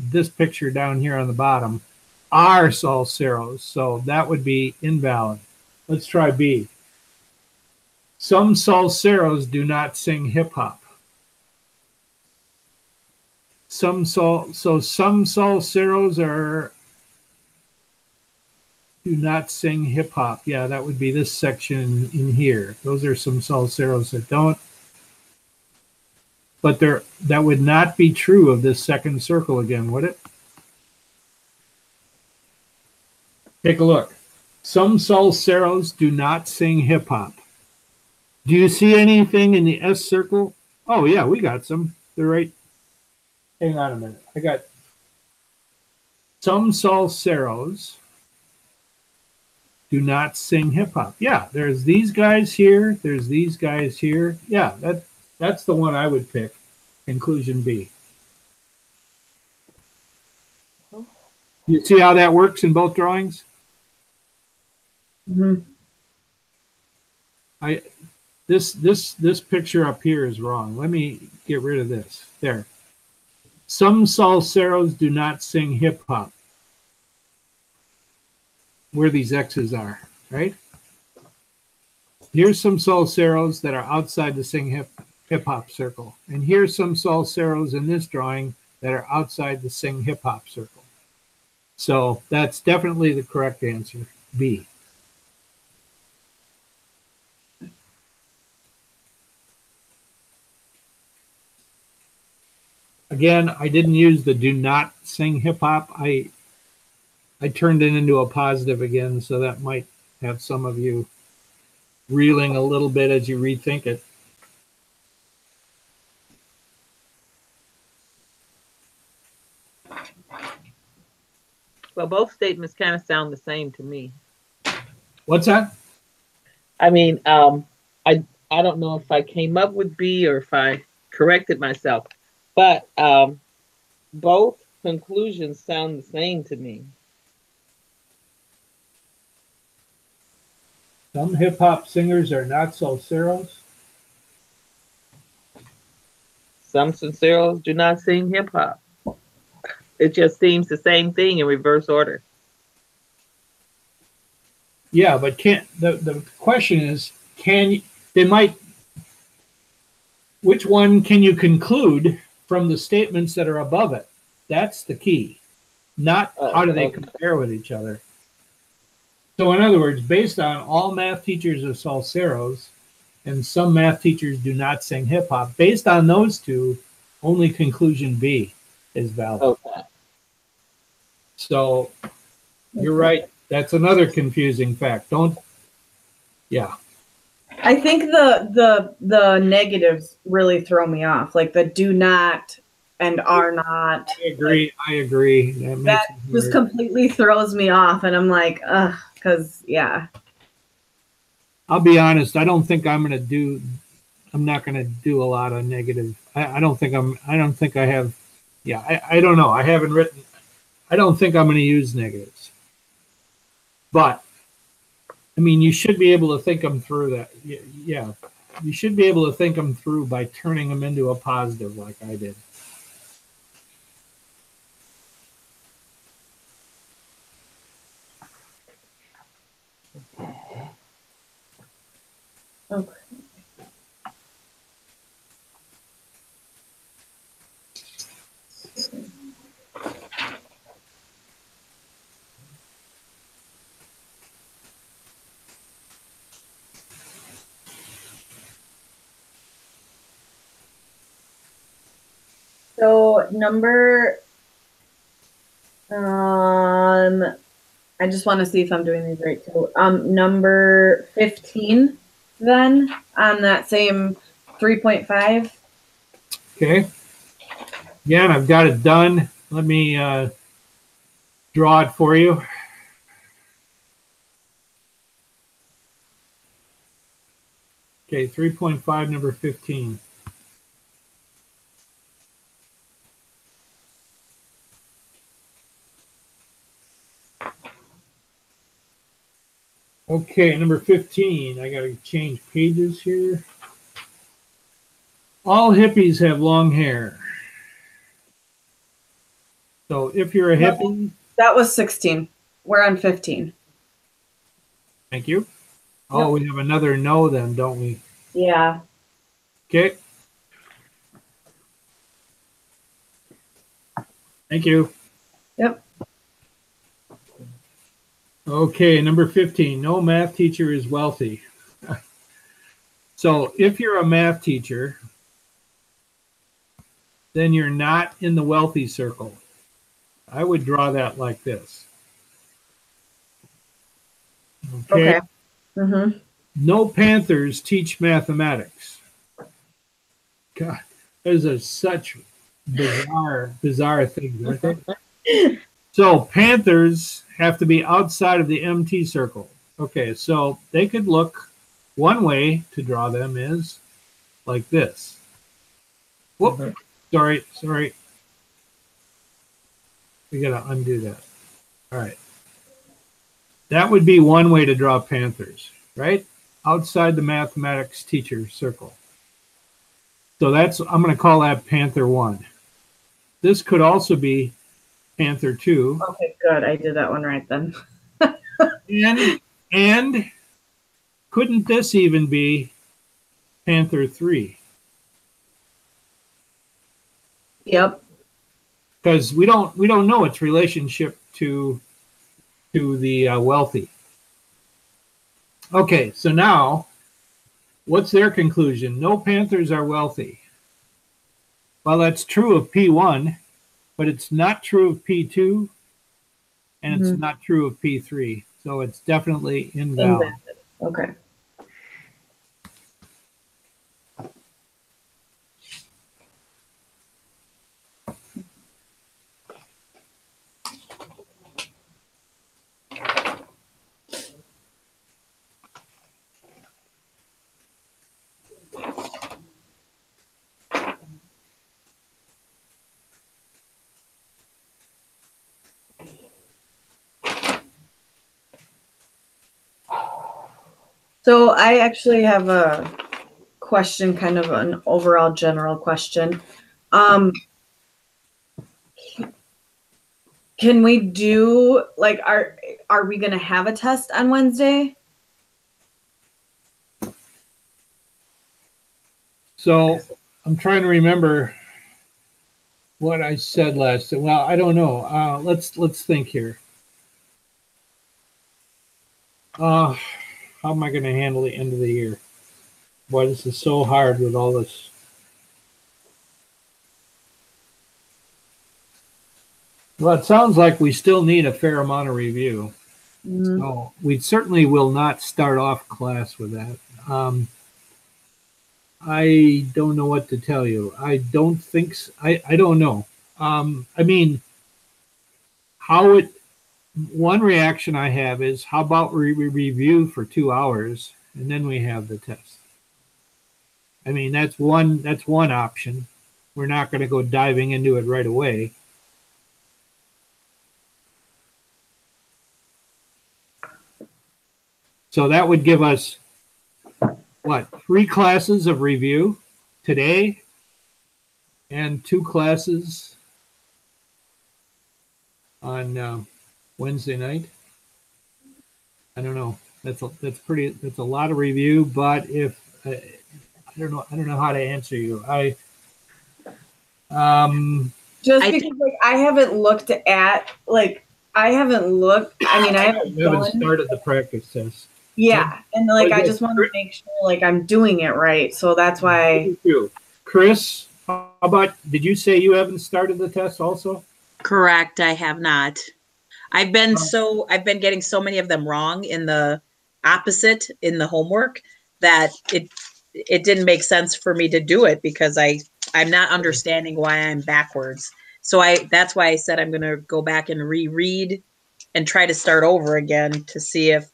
this picture down here on the bottom are Salseros, so that would be invalid. Let's try B. Some Salseros do not sing hip hop. Some Salseros do not sing hip hop. Yeah, that would be this section in here. Those are some Salseros that don't. But that would not be true of this second circle again, would it? Take a look. Some Salseros do not sing hip hop. Do you see anything in the S circle? Oh, yeah, we got some. They're right. Hang on a minute. I got some Salseros do not sing hip hop. Yeah, there's these guys here. There's these guys here. Yeah, that's the one I would pick. Conclusion B. You see how that works in both drawings? This picture up here is wrong. Let me get rid of this. There. Some Salseros do not sing hip hop. Where these X's are, right? Here's some Salseros that are outside the sing hip hop circle. And here's some Salseros in this drawing that are outside the sing hip hop circle. So that's definitely the correct answer, B. Again, I didn't use the do not sing hip hop. I turned it into a positive again, so that might have some of you reeling a little bit as you rethink it. Well, both statements kind of sound the same to me. What's that? I mean, I don't know if I came up with B or if I corrected myself, but both conclusions sound the same to me. Some hip hop singers are not Salseros. Some Salseros do not sing hip hop. It just seems the same thing in reverse order. Yeah, but the question is, which one can you conclude from the statements that are above it? That's the key. Not how do they compare with each other. So in other words, based on all math teachers are Salseros, and some math teachers do not sing hip hop. Based on those two, only conclusion B is valid. Okay. So you're right. That's another confusing fact. Yeah. I think the negatives really throw me off, like the do not and are not. I agree. I agree. That just completely throws me off, and I'm like, ugh, because yeah. I'll be honest. I don't think I'm not going to do a lot of negative. I don't think I have. Yeah, I don't know. I haven't written. I don't think I'm going to use negatives. But I mean, you should be able to think them through that. Yeah, you should be able to think them through by turning them into a positive like I did. Okay. So number, I just want to see if I'm doing these right too. Number 15, then on that same 3.5. Okay. Again, I've got it done. Let me draw it for you. Okay, 3.5, number 15. Okay, number 15. I got to change pages here. All hippies have long hair. So if you're a hippie. That was 16. We're on 15. Thank you. Oh, we have another no then, don't we? Yeah. Okay. Thank you. Yep. Okay, number 15. No math teacher is wealthy. So if you're a math teacher, then you're not in the wealthy circle. I would draw that like this. Okay. Mm-hmm. No Panthers teach mathematics. God, those are such bizarre things, aren't they? So Panthers have to be outside of the MT circle. Okay, so they could look, one way to draw them is like this. Whoop, sorry. We got to undo that. All right. That would be one way to draw Panthers, right? Outside the mathematics teacher circle. So I'm going to call that Panther 1. This could also be Panther 2. Okay, good. I did that one right then. and couldn't this even be Panther 3? Yep. Because we don't know its relationship to the wealthy. Okay, so now what's their conclusion? No Panthers are wealthy. Well, that's true of P1, but it's not true of P2, and it's not true of P3. So it's definitely invalid. Okay. So I actually have a question, kind of an overall general question. Can we do, like, are we going to have a test on Wednesday? So I'm trying to remember what I said last. Well, I don't know. Let's think here. How am I going to handle the end of the year? Boy, this is so hard with all this. Well, it sounds like we still need a fair amount of review. So we certainly will not start off class with that. I don't know what to tell you. I don't think so. I don't know. I mean, one reaction I have is, how about we review for 2 hours and then we have the test? I mean, that's one option. We're not going to go diving into it right away. So that would give us, what, 3 classes of review today and 2 classes on Wednesday night. I don't know. That's a lot of review. But if I don't know how to answer you. Just because like I haven't looked at I haven't started the practice test. Yeah, and like I just want to make sure like I'm doing it right, so that's why. Chris, how about, did you say you haven't started the test also? Correct, I have not. I've been getting so many of them wrong in the opposite in the homework that it didn't make sense for me to do it because I'm not understanding why I'm backwards. So that's why I said I'm going to go back and reread and try to start over again to see if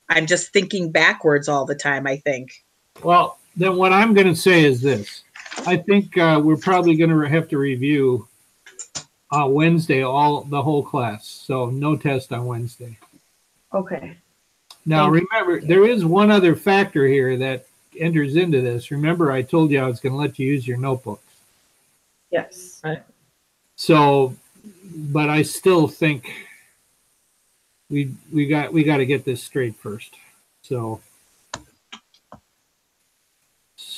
I'm just thinking backwards all the time, I think. Well, then what I'm going to say is this. I think we're probably going to have to review Wednesday, the whole class. So no test on Wednesday. Okay. Now, remember, there is one other factor here that enters into this. Remember, I told you I was going to let you use your notebooks. Yes. Right. So, but I still think we got to get this straight first. So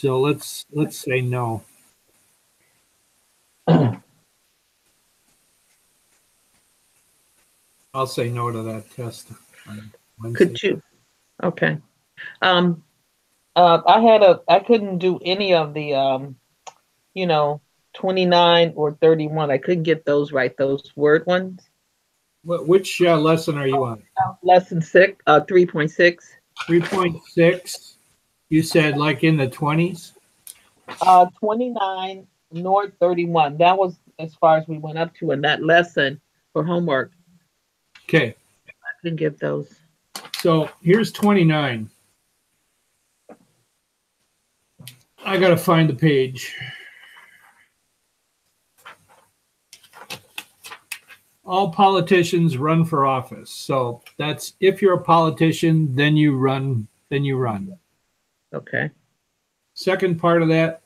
let's say no. I'll say no to that test on Wednesday. Could you? Okay. I couldn't do any of the 29 or 31. I couldn't get those right, those word ones. Which lesson are you on? Lesson 6, 3.6. 3.6. You said like in the 20s? 29 nor 31. That was as far as we went up to in that lesson for homework. Okay. I couldn't get those. So here's 29. I got to find the page. All politicians run for office. So that's, if you're a politician, then you run. Okay. Second part of that.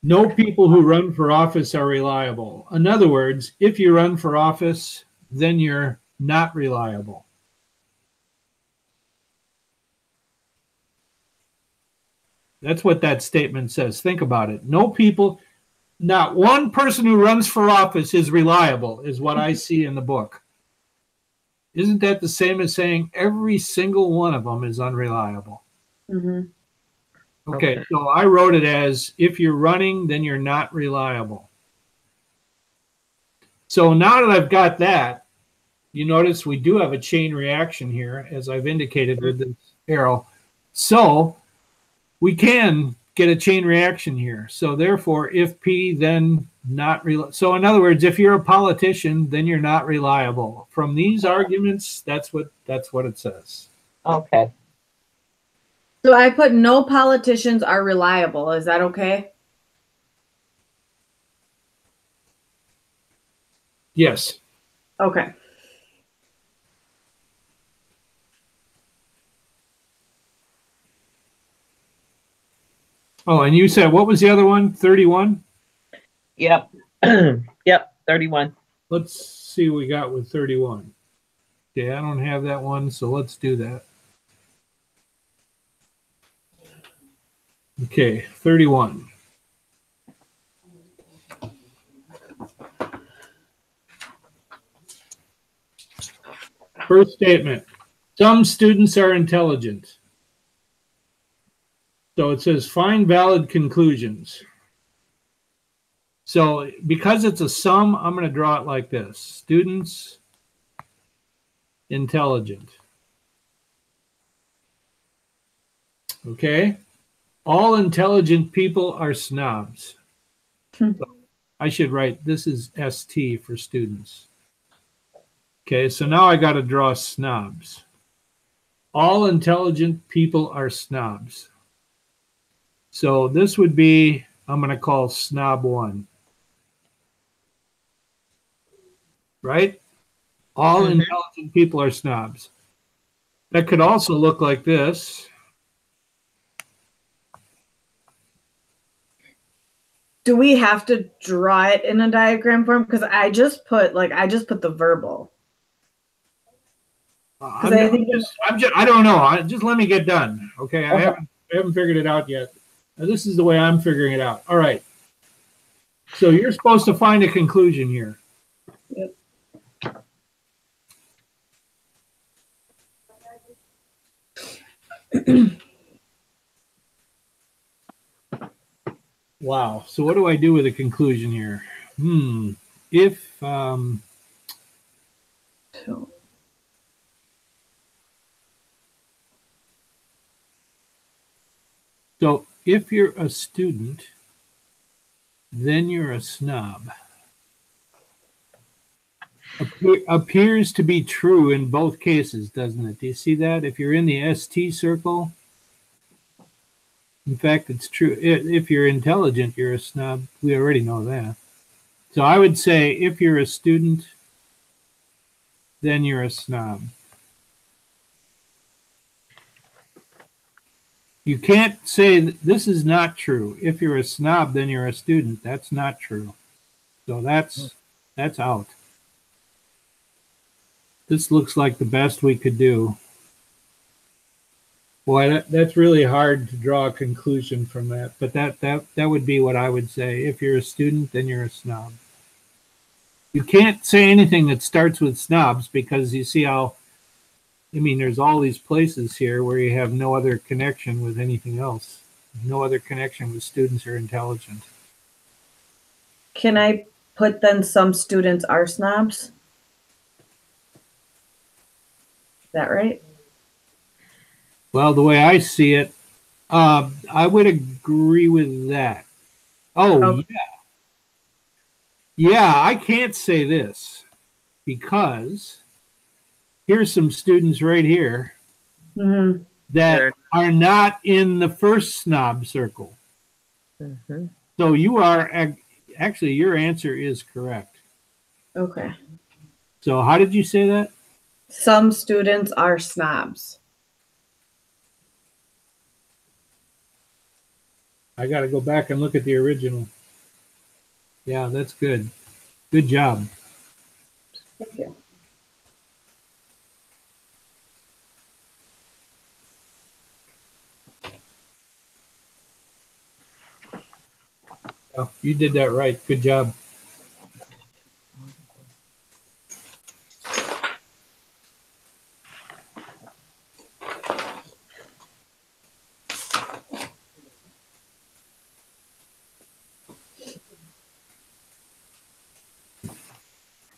No people who run for office are reliable. In other words, if you run for office, then you're not reliable. That's what that statement says. Think about it. Not one person who runs for office is reliable, is what I see in the book. Isn't that the same as saying every single one of them is unreliable? Mm-hmm. Okay, so I wrote it as, if you're running, then you're not reliable. So now that I've got that, you notice we do have a chain reaction here, as I've indicated with this arrow. So we can get a chain reaction here. So therefore, if P, then not reliable. So in other words, if you're a politician, then you're not reliable. From these arguments, that's what it says. Okay. So I put no politicians are reliable. Is that okay? Yes. Okay. Oh, and you said, what was the other one? 31? Yep. Yep, 31. Let's see what we got with 31. Okay, I don't have that one, so let's do that. Okay, 31. First statement. Some students are intelligent. So it says find valid conclusions. So because it's a sum, I'm going to draw it like this. Students intelligent. Okay. All intelligent people are snobs. So I should write, this is ST for students. Okay, so now I got to draw snobs. All intelligent people are snobs. So this would be, I'm going to call snob 1. Right? All intelligent people are snobs. That could also look like this. Do we have to draw it in a diagram form? Because I just put the verbal. I don't know. Just let me get done. Okay. I haven't figured it out yet. Now, this is the way I'm figuring it out. All right. So you're supposed to find a conclusion here. Yep. Wow. So what do I do with a conclusion here? If so if you're a student, then you're a snob. Appears to be true in both cases, doesn't it? Do you see that? If you're in the ST circle, in fact, it's true. If you're intelligent, you're a snob. We already know that. So I would say if you're a student, then you're a snob. You can't say this is not true. If you're a snob, then you're a student. That's not true. So that's out. This looks like the best we could do. Boy, that's really hard to draw a conclusion from that. But that would be what I would say. If you're a student, then you're a snob. You can't say anything that starts with snobs because you see how, I mean, there's all these places here where you have no other connection with anything else. No other connection with students who are intelligent. Can I put then some students are snobs? Is that right? Well, the way I see it, I would agree with that. Oh, Okay. yeah. Yeah, I can't say this because here's some students right here that are not in the first snob circle. So you are, actually, your answer is correct. Okay. So how did you say that? Some students are snobs. I got to go back and look at the original. Yeah, that's good. Good job. Thank you. Oh, you did that right. Good job.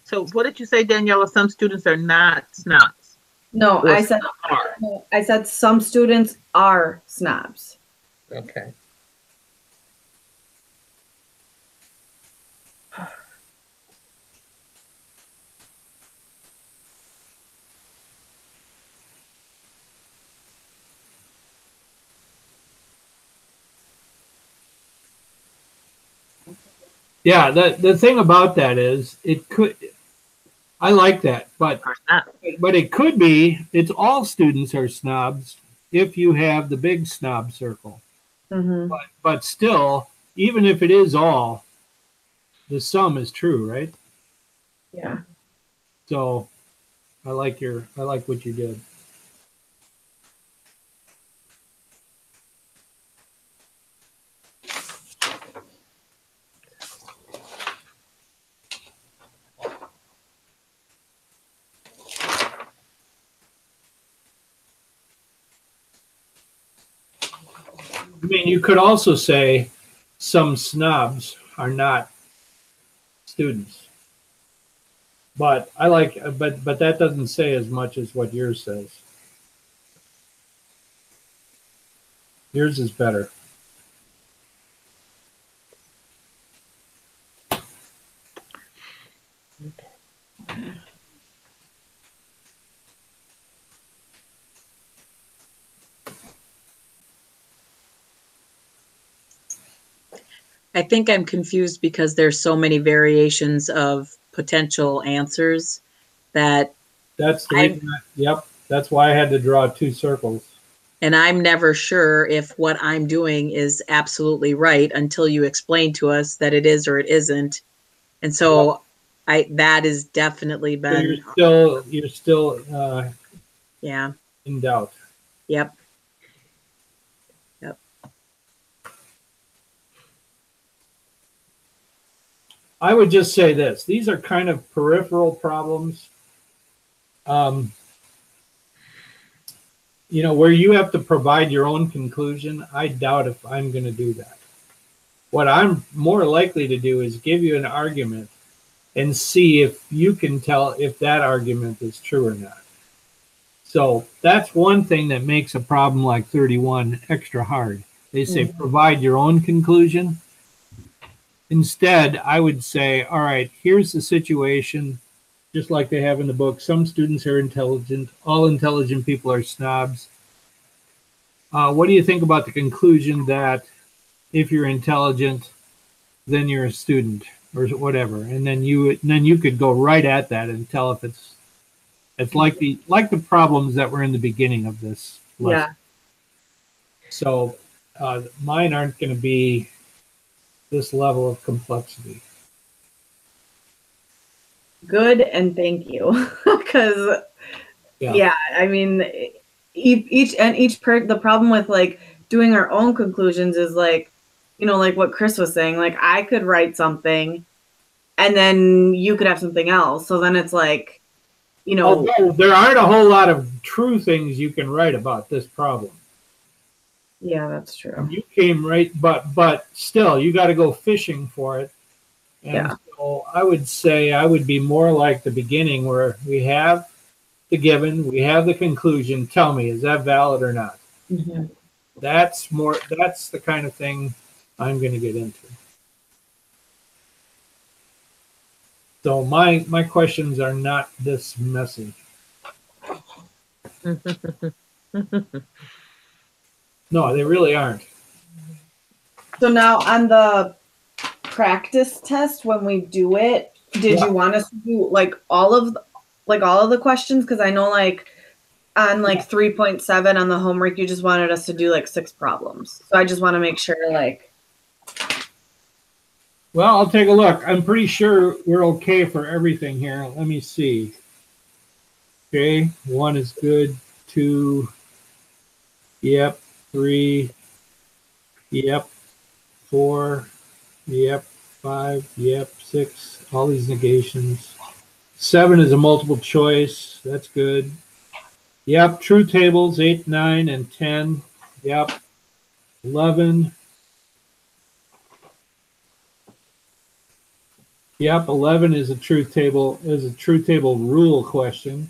So what did you say, Daniela? Some students are not snobs. No, Or I said are. no, I said some students are snobs. Okay. Yeah, the thing about that is it could, I like that, but it could be it's all students are snobs if you have the big snob circle. But still, even if it is all, the sum is true, right? Yeah. So I like what you did. mean, you could also say some snobs are not students. But I like, but that doesn't say as much as what yours says. Yours is better. I think I'm confused because there's so many variations of potential answers that That's the reason. Yep. That's why I had to draw 2 circles. and I'm never sure if what I'm doing is absolutely right until you explain to us that it is or it isn't. And so that has definitely So been you're still yeah. in doubt. Yep. I would just say this. These are kind of peripheral problems. You know, where you have to provide your own conclusion, I doubt if I'm going to do that. What I'm more likely to do is give you an argument and see if you can tell if that argument is true or not. So that's one thing that makes a problem like 31 extra hard. They say provide your own conclusion. Instead, I would say, all right, here's the situation, just like they have in the book. Some students are intelligent. All intelligent people are snobs. What do you think about the conclusion that if you're intelligent, then you're a student or whatever? And then you could go right at that and tell if it's like the problems that were in the beginning of this lesson. Yeah. So mine aren't going to be this level of complexity. Good, and thank you. Because yeah, I mean, the problem with like doing our own conclusions is like, you know, like what Chris was saying, like I could write something and then you could have something else. So then it's like, you know, although there aren't a whole lot of true things you can write about this problem. Yeah, that's true. You came right, but still, you got to go fishing for it. And so I would say I would be more like the beginning where we have the given, we have the conclusion. Tell me, is that valid or not? Mm-hmm. That's the kind of thing I'm going to get into. So my questions are not this messy. No, they really aren't. So now on the practice test, when we do it, did you want us to do like all of the questions? Because I know like on like 3.7 on the homework, you just wanted us to do like 6 problems. So I just want to make sure like. Well, I'll take a look. I'm pretty sure we're okay for everything here. Let me see. Okay, 1 is good. 2, yep. 3, yep. 4, yep. 5, yep. 6, all these negations. 7 is a multiple choice. That's good. Yep. True tables, 8, 9, and 10. Yep. 11. Yep. 11 is a truth table rule question.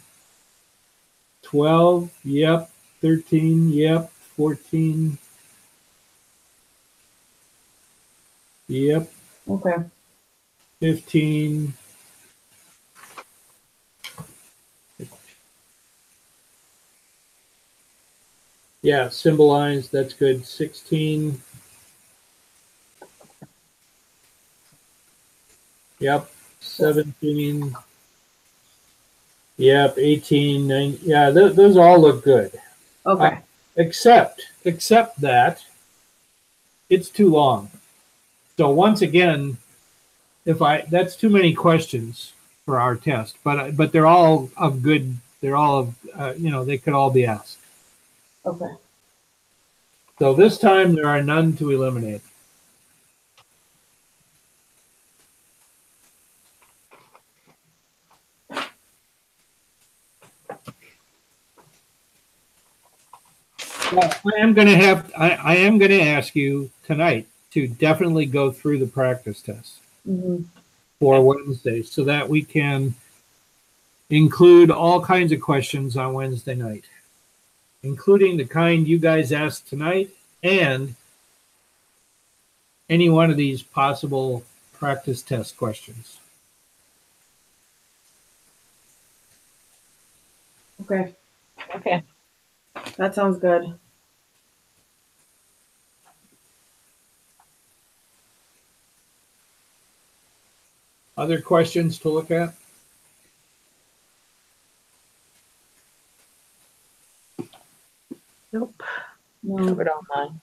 12. Yep. 13. Yep. 14. Yep. Okay. 15. Yeah, symbolized. That's good. 16. Yep. 17. Yep. 18. 19. Yeah, those all look good. Okay. Except that it's too long. So once again, that's too many questions for our test. But they're all of good. They're all of they could all be asked. Okay. So this time there are none to eliminate. Well, I am going to ask you tonight to definitely go through the practice test for Wednesday so that we can include all kinds of questions on Wednesday night, including the kind you guys asked tonight and any one of these possible practice test questions. Okay, Okay. that sounds good. Other questions to look at? Nope. No. Covered all mine.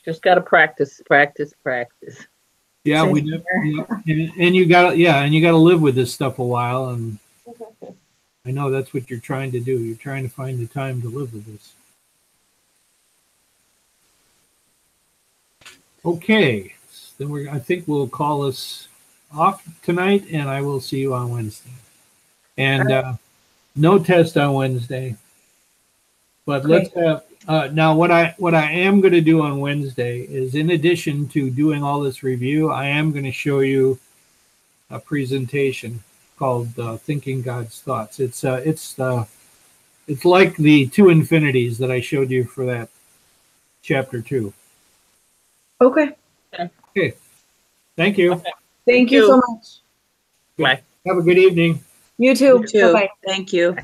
Just got to practice. Yeah, Same we do. Yeah. And you got to live with this stuff a while, and I know that's what you're trying to do. You're trying to find the time to live with this. Okay, then I think we'll call this off tonight, and I will see you on Wednesday. And no test on Wednesday, but let's have now. What I am going to do on Wednesday is, in addition to doing all this review, I am going to show you a presentation called "Thinking God's Thoughts." It's like the two infinities that I showed you for that chapter 2. Okay. Okay. Thank you. Thank you so much. Bye. Have a good evening. You too. You too. Bye-bye. Thank you.